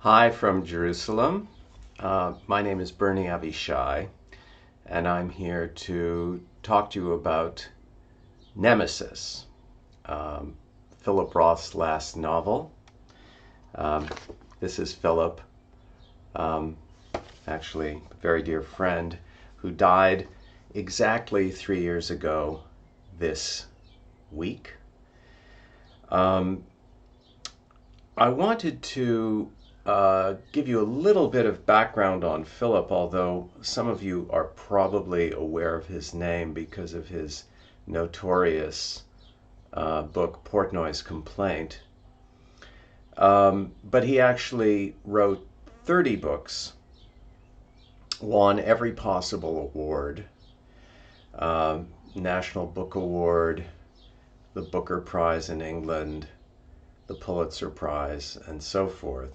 Hi from Jerusalem. My name is Bernie Avishai, and I'm here to talk to you about Nemesis, Philip Roth's last novel. This is Philip, actually a very dear friend, who died exactly 3 years ago this week. I wanted to give you a little bit of background on Philip, although some of you are probably aware of his name because of his notorious book, Portnoy's Complaint. But he actually wrote 30 books, won every possible award, National Book Award, the Booker Prize in England, the Pulitzer Prize, and so forth.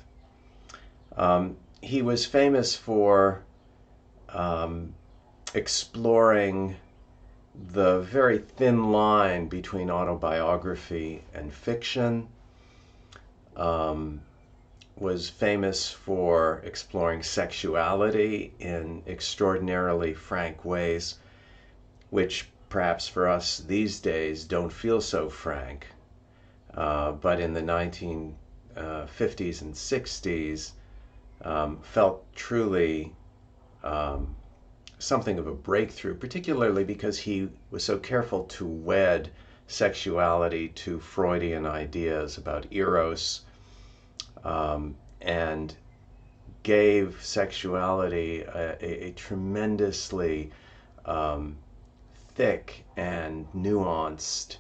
He was famous for exploring the very thin line between autobiography and fiction, was famous for exploring sexuality in extraordinarily frank ways, which perhaps for us these days don't feel so frank, but in the 1950s and 60s felt truly something of a breakthrough, particularly because he was so careful to wed sexuality to Freudian ideas about eros, and gave sexuality a tremendously thick and nuanced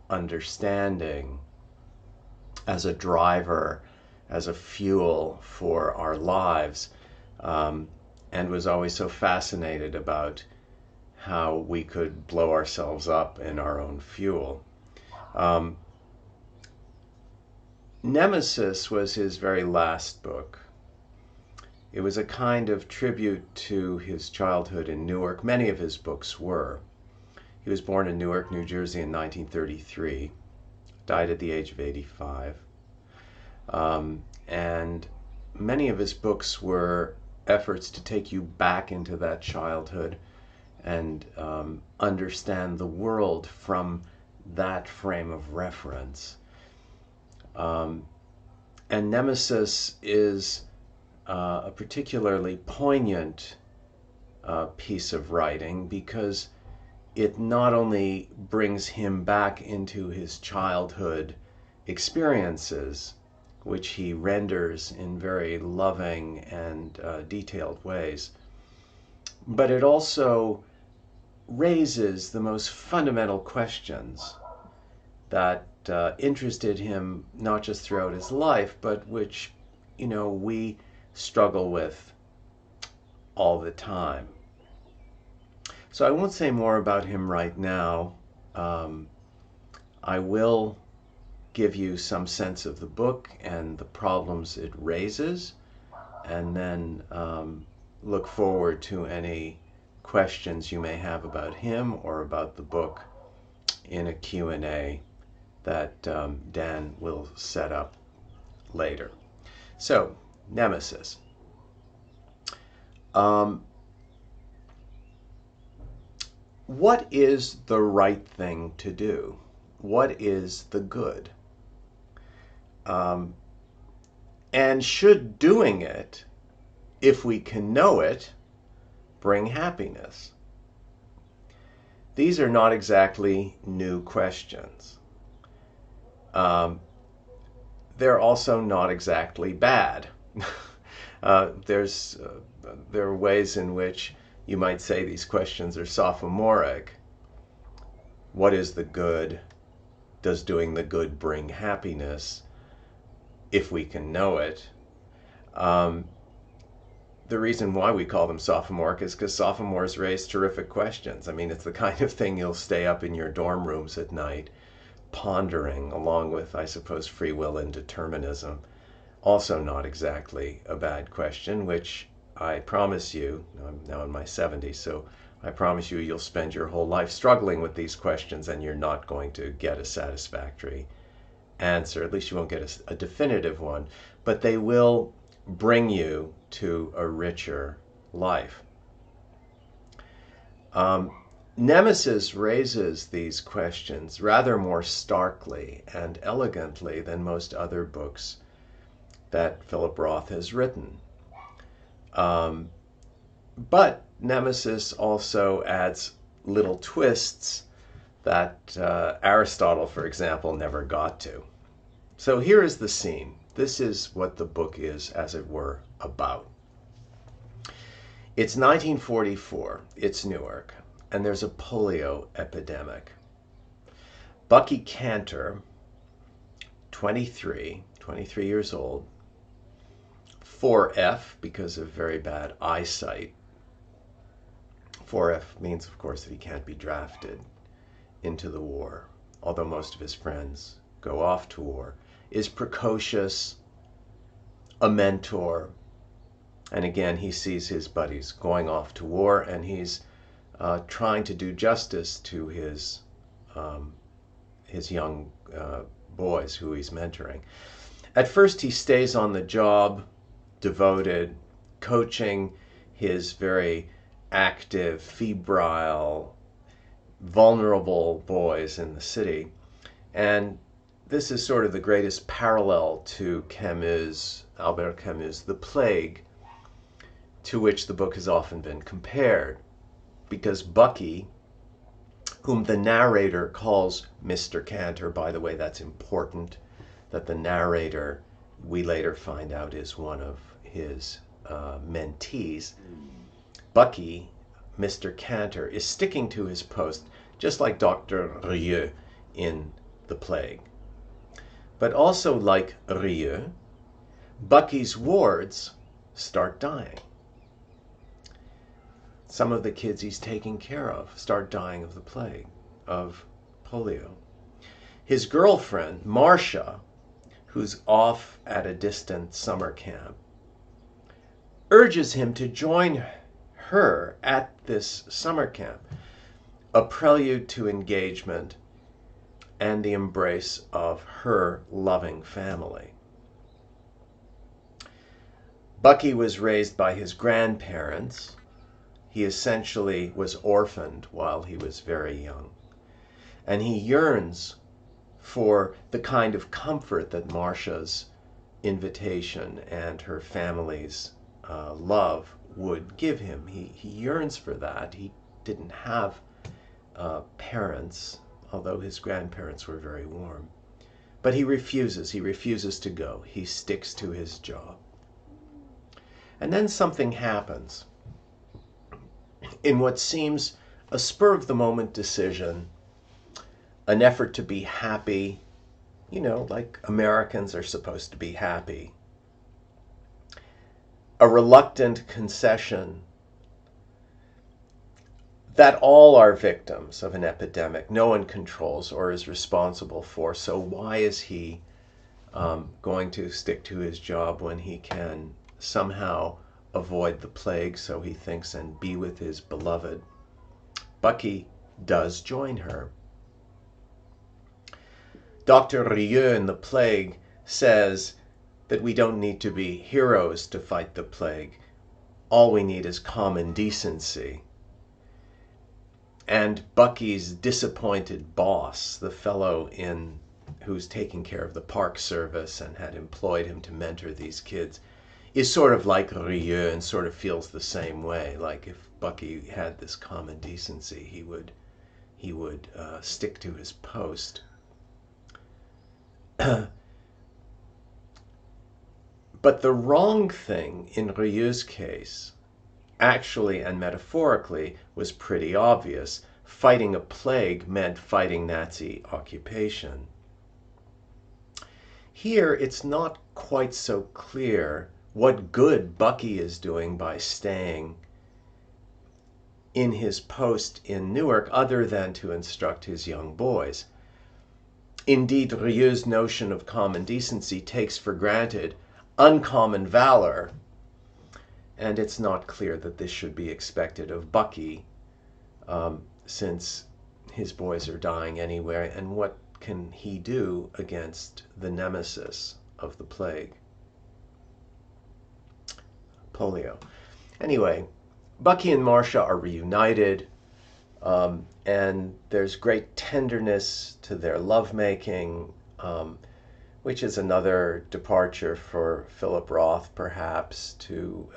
understanding as a driver, as a fuel for our lives, and was always so fascinated about how we could blow ourselves up in our own fuel. Nemesis was his very last book. It was a kind of tribute to his childhood in Newark. Many of his books were. He was born in Newark, New Jersey in 1933, died at the age of 85. And many of his books were efforts to take you back into that childhood and understand the world from that frame of reference. And Nemesis is a particularly poignant piece of writing because it not only brings him back into his childhood experiences, which he renders in very loving and detailed ways, but it also raises the most fundamental questions that interested him not just throughout his life, but which, we struggle with all the time. So I won't say more about him right now. I will give you some sense of the book and the problems it raises, and then look forward to any questions you may have about him or about the book in a Q&A that Dan will set up later. So, Nemesis. What is the right thing to do? What is the good? And should doing it, if we can know it, bring happiness? These are not exactly new questions. They're also not exactly bad. There are ways in which you might say these questions are sophomoric. What is the good? Does doing the good bring happiness? If we can know it. The reason why we call them sophomoric is because sophomores raise terrific questions. I mean, it's the kind of thing you'll stay up in your dorm rooms at night pondering, along with, I suppose, free will and determinism. Also not exactly a bad question, which I promise you, I'm now in my 70s, so I promise you you'll spend your whole life struggling with these questions and you're not going to get a satisfactory answer. At least you won't get a definitive one, but they will bring you to a richer life. Nemesis raises these questions rather more starkly and elegantly than most other books that Philip Roth has written. But Nemesis also adds little twists that Aristotle, for example, never got to. So here is the scene. This is what the book is, as it were, about. It's 1944. It's Newark, and there's a polio epidemic. Bucky Cantor, 23 years old, 4F because of very bad eyesight. 4F means, of course, that he can't be drafted into the war, although most of his friends go off to war, is precocious, a mentor, and again he sees his buddies going off to war, and he's trying to do justice to his young boys who he's mentoring. At first he stays on the job, devoted, coaching his very active, febrile, vulnerable boys in the city. And this is sort of the greatest parallel to Camus, Albert Camus' The Plague, to which the book has often been compared, because Bucky, whom the narrator calls Mr. Cantor, by the way, that's important, that the narrator, we later find out, is one of his mentees. Bucky, Mr. Cantor, is sticking to his post, just like Dr. Rieux in The Plague. But also like Rieux, Bucky's wards start dying. Some of the kids he's taking care of start dying of the plague, of polio. His girlfriend, Marcia, who's off at a distant summer camp, urges him to join her at this summer camp, a prelude to engagement and the embrace of her loving family. Bucky was raised by his grandparents. He essentially was orphaned while he was very young. And he yearns for the kind of comfort that Marcia's invitation and her family's love would give him. He yearns for that. He didn't have parents, although his grandparents were very warm. But he refuses. He refuses to go. He sticks to his job. And then something happens. In what seems a spur-of-the-moment decision, an effort to be happy, like Americans are supposed to be happy, a reluctant concession that all are victims of an epidemic no one controls or is responsible for. So why is he going to stick to his job when he can somehow avoid the plague, so he thinks, and be with his beloved? Bucky does join her. Dr. Rieux in The Plague says that we don't need to be heroes to fight the plague. All we need is common decency. And Bucky's disappointed boss, the fellow who's taking care of the park service and had employed him to mentor these kids, is sort of like Rieux and sort of feels the same way. Like if Bucky had this common decency, he would stick to his post. But the wrong thing in Rieux's case, actually and metaphorically, was pretty obvious. Fighting a plague meant fighting Nazi occupation. Here, it's not quite so clear what good Bucky is doing by staying in his post in Newark, other than to instruct his young boys. Indeed, Rieux's notion of common decency takes for granted uncommon valor, and it's not clear that this should be expected of Bucky, since his boys are dying anyway, and what can he do against the nemesis of the plague? polio. Anyway, Bucky and Marcia are reunited, and there's great tenderness to their lovemaking, which is another departure for Philip Roth, perhaps, to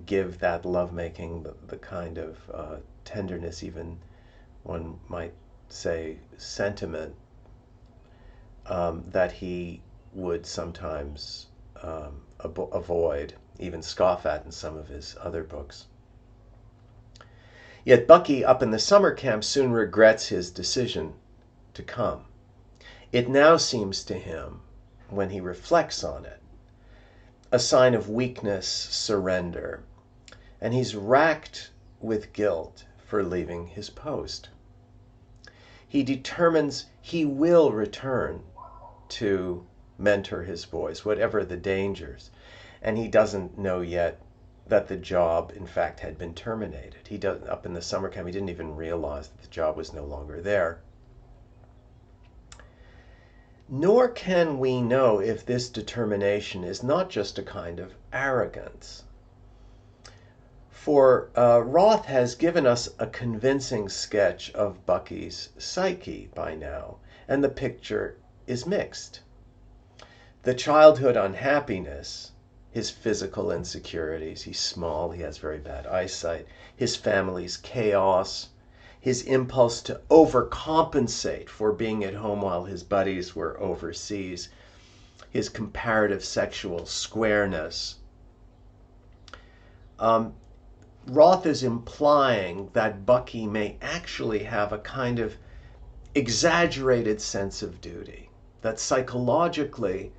give that lovemaking the kind of tenderness, even one might say sentiment, that he would sometimes avoid, even scoff at in some of his other books. Yet Bucky, up in the summer camp, soon regrets his decision to come. It now seems to him, when he reflects on it, a sign of weakness, surrender, and he's racked with guilt for leaving his post. He determines he will return to mentor his boys, whatever the dangers, and he doesn't know yet that the job, in fact, had been terminated. He doesn't, up in the summer camp, he didn't even realize that the job was no longer there. Nor can we know if this determination is not just a kind of arrogance. For Roth has given us a convincing sketch of Bucky's psyche by now, and the picture is mixed. The childhood unhappiness, his physical insecurities, he's small, he has very bad eyesight, his family's chaos, his impulse to overcompensate for being at home while his buddies were overseas, his comparative sexual squareness. Roth is implying that Bucky may actually have a kind of exaggerated sense of duty, that psychologically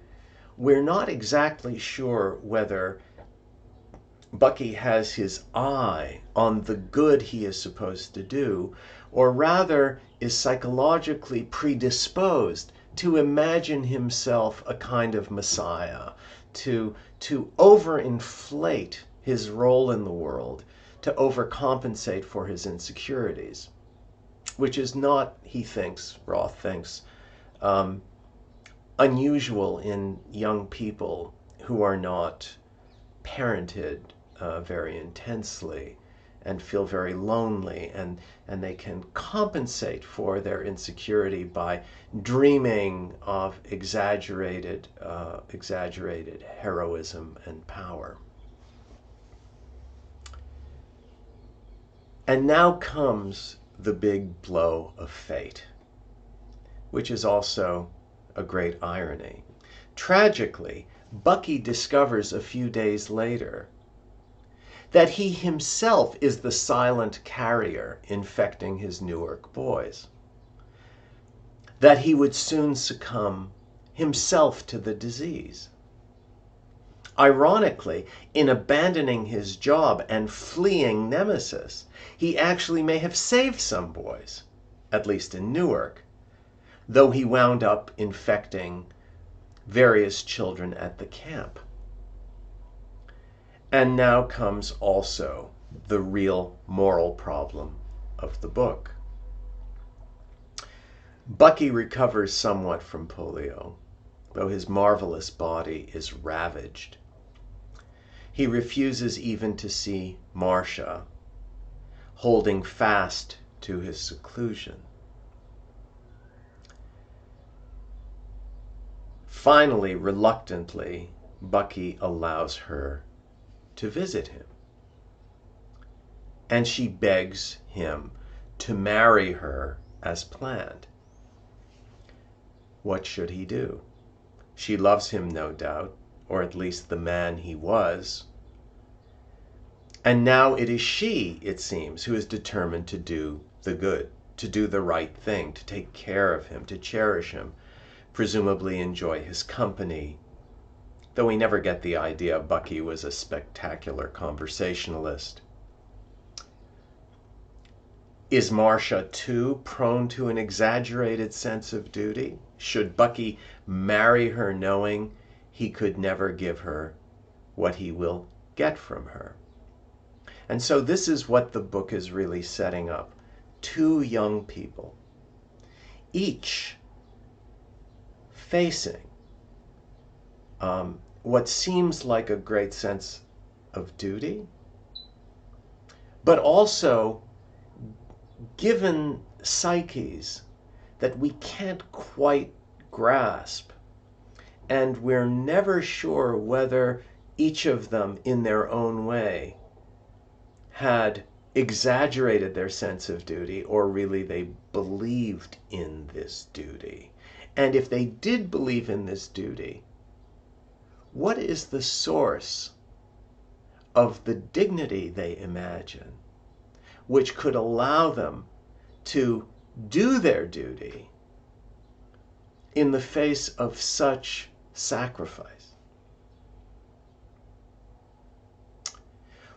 we're not exactly sure whether Bucky has his eye on the good he is supposed to do, or rather is psychologically predisposed to imagine himself a kind of messiah, to overinflate his role in the world, to overcompensate for his insecurities, which is not, Roth thinks, unusual in young people who are not parented very intensely and feel very lonely, and they can compensate for their insecurity by dreaming of exaggerated heroism and power. And now comes the big blow of fate, which is also a great irony. Tragically, Bucky discovers a few days later that he himself is the silent carrier infecting his Newark boys, that he would soon succumb himself to the disease. Ironically, in abandoning his job and fleeing Nemesis, he actually may have saved some boys, at least in Newark, though he wound up infecting various children at the camp. And now comes also the real moral problem of the book. Bucky recovers somewhat from polio, though his marvelous body is ravaged. He refuses even to see Marcia, holding fast to his seclusion. Finally, reluctantly, Bucky allows her to visit him. And she begs him to marry her as planned. What should he do? She loves him, no doubt, or at least the man he was. And now it is she, it seems, who is determined to do the good, to do the right thing, to take care of him, to cherish him, presumably enjoy his company, though we never get the idea Bucky was a spectacular conversationalist. Is Marcia too prone to an exaggerated sense of duty? Should Bucky marry her knowing he could never give her what he will get from her? And so this is what the book is really setting up. Two young people, each facing what seems like a great sense of duty, but also given psyches that we can't quite grasp, and we're never sure whether each of them in their own way had exaggerated their sense of duty or really they believed in this duty. And if they did believe in this duty, what is the source of the dignity they imagine which could allow them to do their duty in the face of such sacrifice?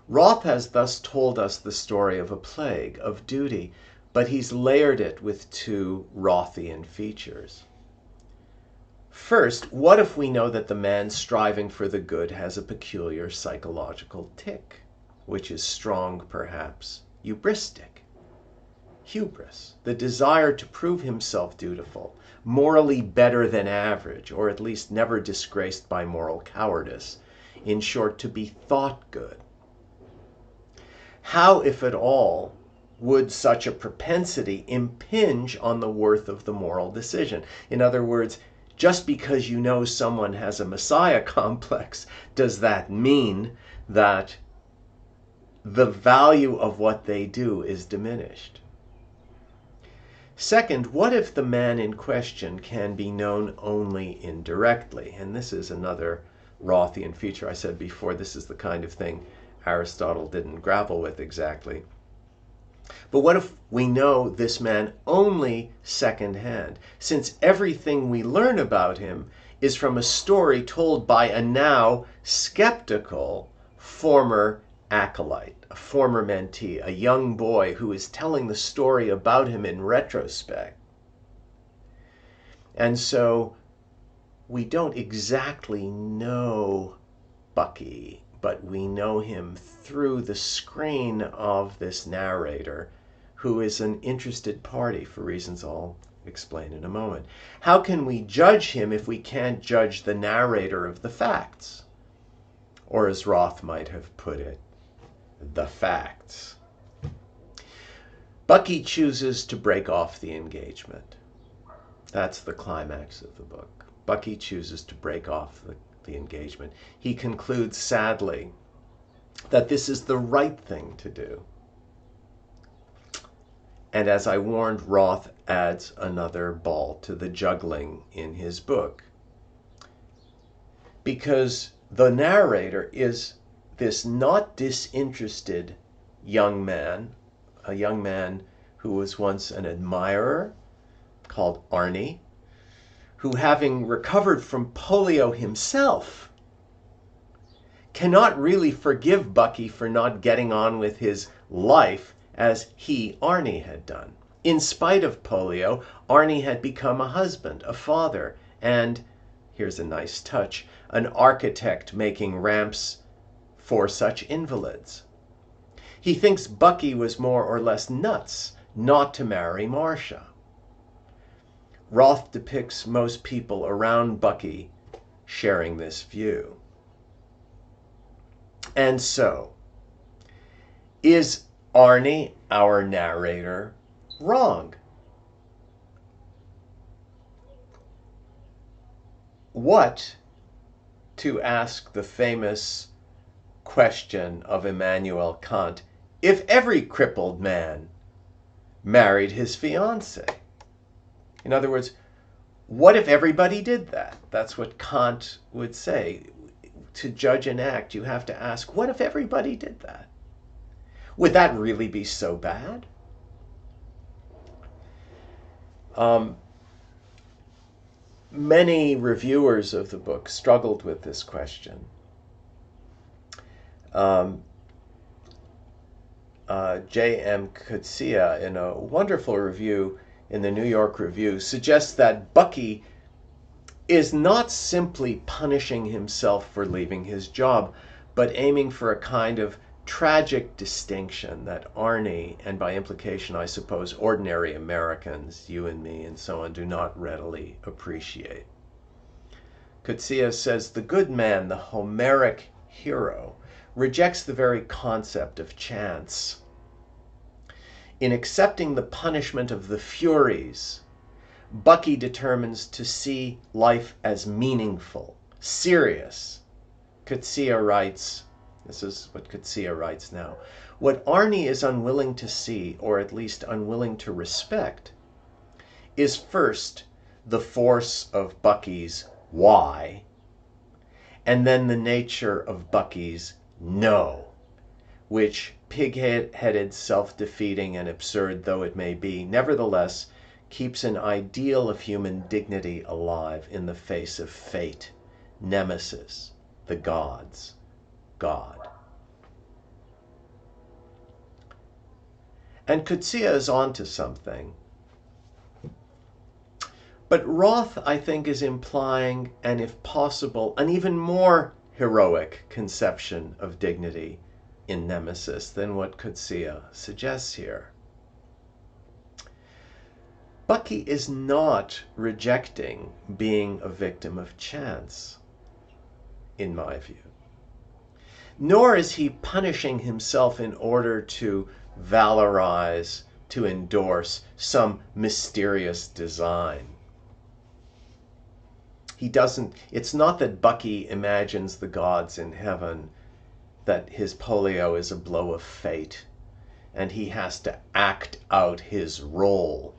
Roth has thus told us the story of a plague, of duty, but he's layered it with two Rothian features. First, what if we know that the man striving for the good has a peculiar psychological tic, which is strong, perhaps hubristic? Hubris, the desire to prove himself dutiful, morally better than average, or at least never disgraced by moral cowardice. In short, to be thought good. How, if at all, would such a propensity impinge on the worth of the moral decision? In other words, just because you know someone has a Messiah complex, does that mean that the value of what they do is diminished? Second, what if the man in question can be known only indirectly? And this is another Rothian feature. I said before, this is the kind of thing Aristotle didn't grapple with exactly. But what if we know this man only secondhand, since everything we learn about him is from a story told by a now skeptical former acolyte, a former mentee, a young boy who is telling the story about him in retrospect? And so we don't exactly know Bucky, but we know him through the screen of this narrator, who is an interested party for reasons I'll explain in a moment. How can we judge him if we can't judge the narrator of the facts? Or as Roth might have put it, the facts. Bucky chooses to break off the engagement. That's the climax of the book. Bucky chooses to break off the engagement. He concludes sadly that this is the right thing to do. And as I warned, Roth adds another ball to the juggling in his book. Because the narrator is this not disinterested young man, a young man who was once an admirer called Arnie, who, having recovered from polio himself, cannot really forgive Bucky for not getting on with his life as he, Arnie, had done. In spite of polio, Arnie had become a husband, a father, and, here's a nice touch, an architect making ramps for such invalids. He thinks Bucky was more or less nuts not to marry Marcia. Roth depicts most people around Bucky sharing this view. And so, is Arnie, our narrator, wrong? What, to ask the famous question of Immanuel Kant, if every crippled man married his fiancée? In other words, what if everybody did that? That's what Kant would say. To judge an act, you have to ask, what if everybody did that? Would that really be so bad? Many reviewers of the book struggled with this question. J.M. Coetzee, in a wonderful review in the New York Review, suggests that Bucky is not simply punishing himself for leaving his job, but aiming for a kind of tragic distinction that Arnie, and by implication, I suppose, ordinary Americans, you and me and so on, do not readily appreciate. Coetzee says, the good man, the Homeric hero, rejects the very concept of chance. In accepting the punishment of the Furies, Bucky determines to see life as meaningful, serious. Coetzee writes, this is what Coetzee writes now, what Arnie is unwilling to see, or at least unwilling to respect, is first the force of Bucky's why, and then the nature of Bucky's no, which, pig-headed, self-defeating, and absurd though it may be, nevertheless keeps an ideal of human dignity alive in the face of fate, Nemesis, the gods, God. And Coetzee is onto something. But Roth, I think, is implying, and if possible, an even more heroic conception of dignity in Nemesis than what Coetzee suggests here. Bucky is not rejecting being a victim of chance, in my view. Nor is he punishing himself in order to valorize, to endorse some mysterious design. He doesn't, it's not that Bucky imagines the gods in heaven, that his polio is a blow of fate, and he has to act out his role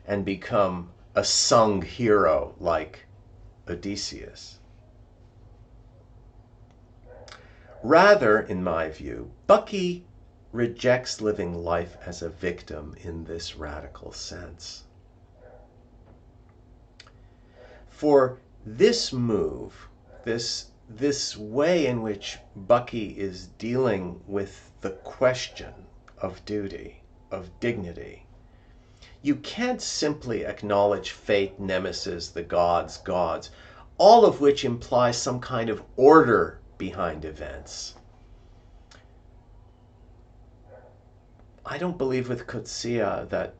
and become a sung hero like Odysseus. Rather, in my view, Bucky rejects living life as a victim in this radical sense. For this move, this way in which Bucky is dealing with the question of duty, of dignity, you can't simply acknowledge fate, Nemesis, the gods, all of which imply some kind of order behind events. I don't believe with Coetzee that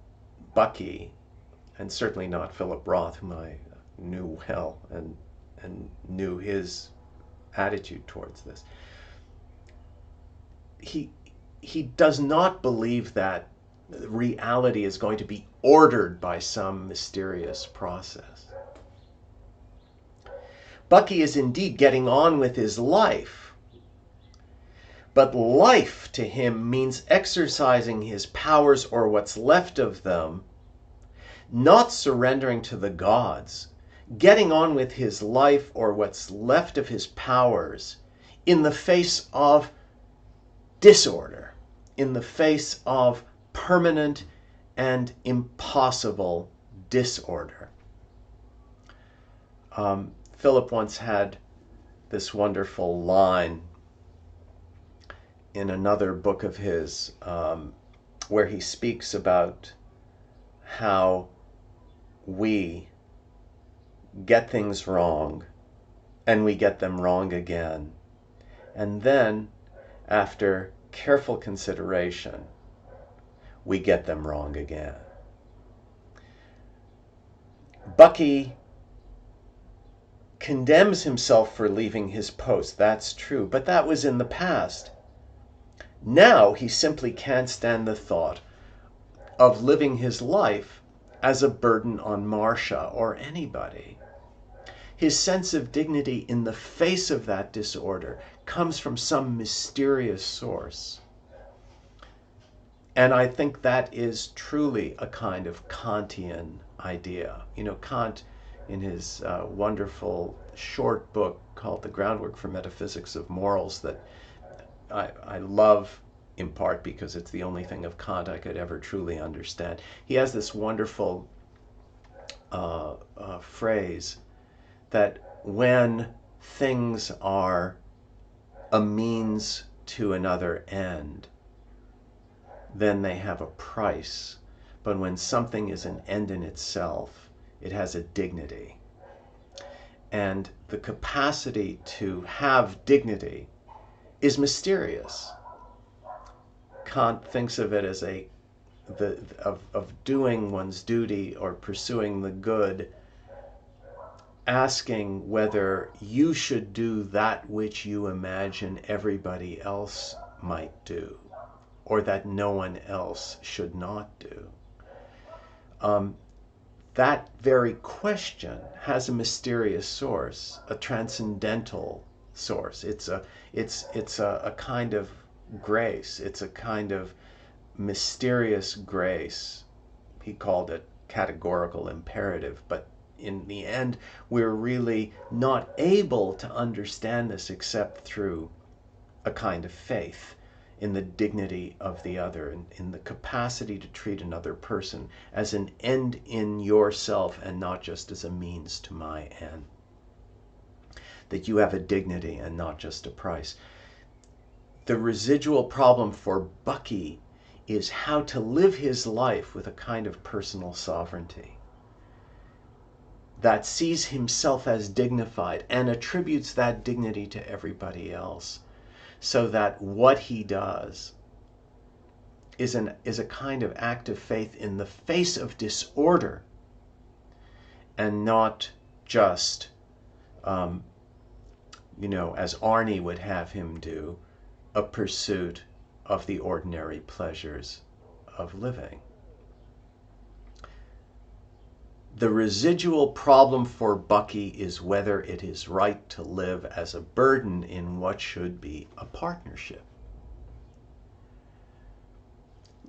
Bucky, and certainly not Philip Roth, whom I knew well and knew his attitude towards this, he does not believe that reality is going to be ordered by some mysterious process. Bucky is indeed getting on with his life, but life to him means exercising his powers, or what's left of them, not surrendering to the gods, getting on with his life, or what's left of his powers, in the face of disorder, in the face of permanent and impossible disorder. Philip once had this wonderful line in another book of his, where he speaks about how we get things wrong and we get them wrong again. And then, after careful consideration, we get them wrong again. Bucky condemns himself for leaving his post, that's true, but that was in the past. Now he simply can't stand the thought of living his life as a burden on Marcia or anybody. His sense of dignity in the face of that disorder comes from some mysterious source. And I think that is truly a kind of Kantian idea. You know, Kant, in his wonderful short book called The Groundwork for Metaphysics of Morals, that I love in part because it's the only thing of Kant I could ever truly understand. He has this wonderful phrase that when things are a means to another end, then they have a price. But when something is an end in itself, it has a dignity. And the capacity to have dignity is mysterious. Kant thinks of it as of doing one's duty or pursuing the good asking whether you should do that which you imagine everybody else might do, or that no one else should not do. That very question has a mysterious source, a transcendental source. It's a kind of grace. It's a kind of mysterious grace. He called it categorical imperative, but in the end, we're really not able to understand this except through a kind of faith in the dignity of the other, and in the capacity to treat another person as an end in yourself and not just as a means to my end. That you have a dignity and not just a price. The residual problem for Bucky is how to live his life with a kind of personal sovereignty that sees himself as dignified and attributes that dignity to everybody else, so that what he does is a kind of act of faith in the face of disorder, and not just, as Arnie would have him do, a pursuit of the ordinary pleasures of living. The residual problem for Bucky is whether it is right to live as a burden in what should be a partnership.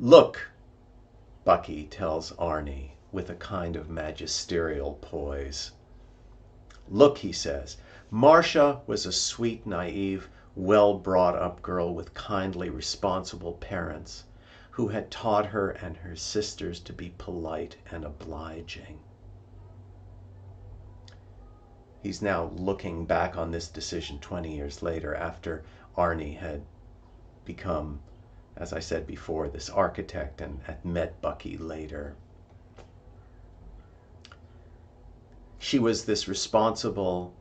Look, Bucky tells Arnie with a kind of magisterial poise. Look, he says, Marcia was a sweet, naive, well-brought-up girl with kindly, responsible parents who had taught her and her sisters to be polite and obliging. He's now looking back on this decision 20 years later, after Arnie had become, as I said before, this architect and had met Bucky later. She was this responsible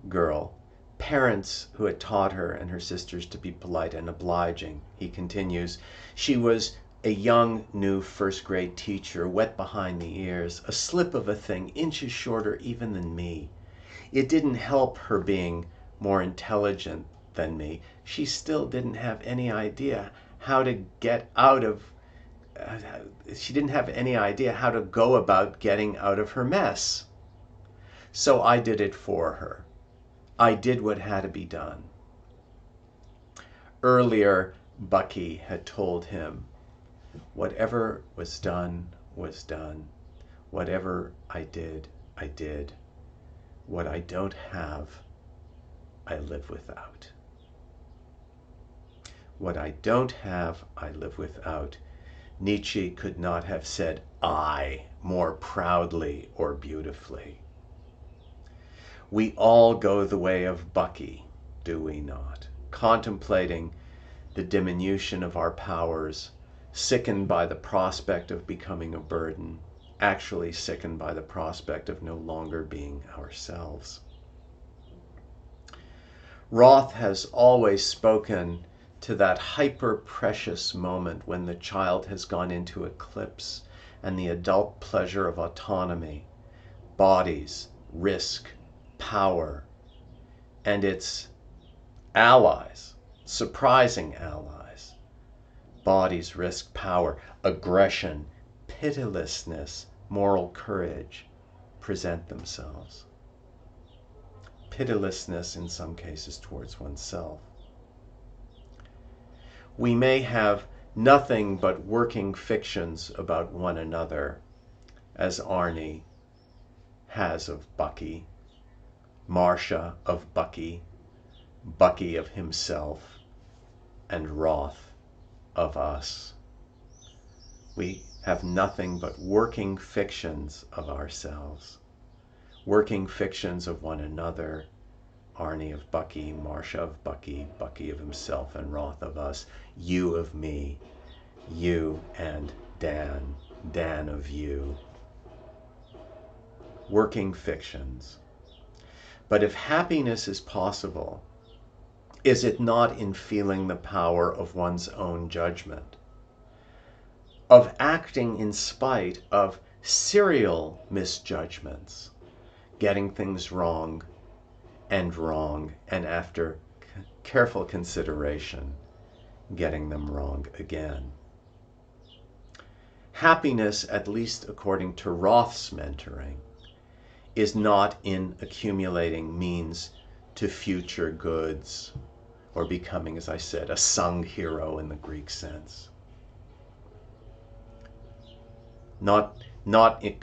girl, parents who had taught her and her sisters to be polite and obliging. He continues, she was a young, new first-grade teacher, wet behind the ears, a slip of a thing, inches shorter even than me. It didn't help her being more intelligent than me. She still didn't have any idea how to get out of, she didn't have any idea how to go about getting out of her mess. So I did it for her. I did what had to be done. Earlier, Bucky had told him, whatever was done was done. Whatever I did, I did. What I don't have, I live without. What I don't have, I live without. Nietzsche could not have said I more proudly or beautifully. We all go the way of Bucky, do we not? Contemplating the diminution of our powers, sickened by the prospect of becoming a burden, actually sickened by the prospect of no longer being ourselves. Roth has always spoken to that hyper-precious moment when the child has gone into eclipse and the adult pleasure of autonomy, bodies, risk, power, and its allies, surprising allies, bodies, risk, power, aggression, pitilessness, moral courage, present themselves. Pitilessness in some cases towards oneself. We may have nothing but working fictions about one another, as Arnie has of Bucky, Marcia of Bucky, Bucky of himself, and Roth of us. We have nothing but working fictions of ourselves, working fictions of one another, Arnie of Bucky, Marcia of Bucky, Bucky of himself, and Roth of us, you of me, you and Dan, Dan of you. Working fictions. But if happiness is possible, is it not in feeling the power of one's own judgment? Of acting in spite of serial misjudgments, getting things wrong, and after careful consideration, getting them wrong again. Happiness, at least according to Roth's mentoring, is not in accumulating means to future goods or becoming, as I said, a sung hero in the Greek sense. Not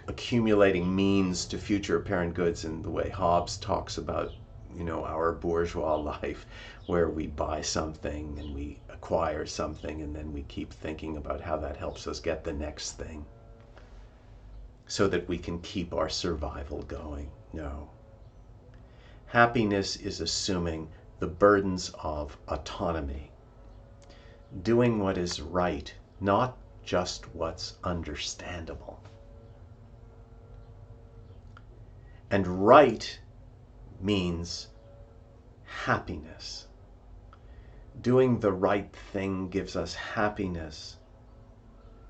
accumulating means to future apparent goods in the way Hobbes talks about, our bourgeois life, where we buy something and we acquire something and then we keep thinking about how that helps us get the next thing so that we can keep our survival going. No. Happiness is assuming the burdens of autonomy, doing what is right, not just what's understandable. And right means happiness. Doing the right thing gives us happiness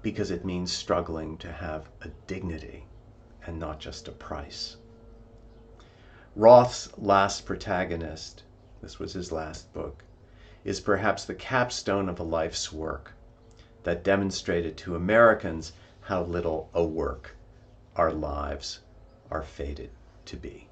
because it means struggling to have a dignity and not just a price. Roth's last protagonist, this was his last book, is perhaps the capstone of a life's work that demonstrated to Americans how little a work our lives are fated to be.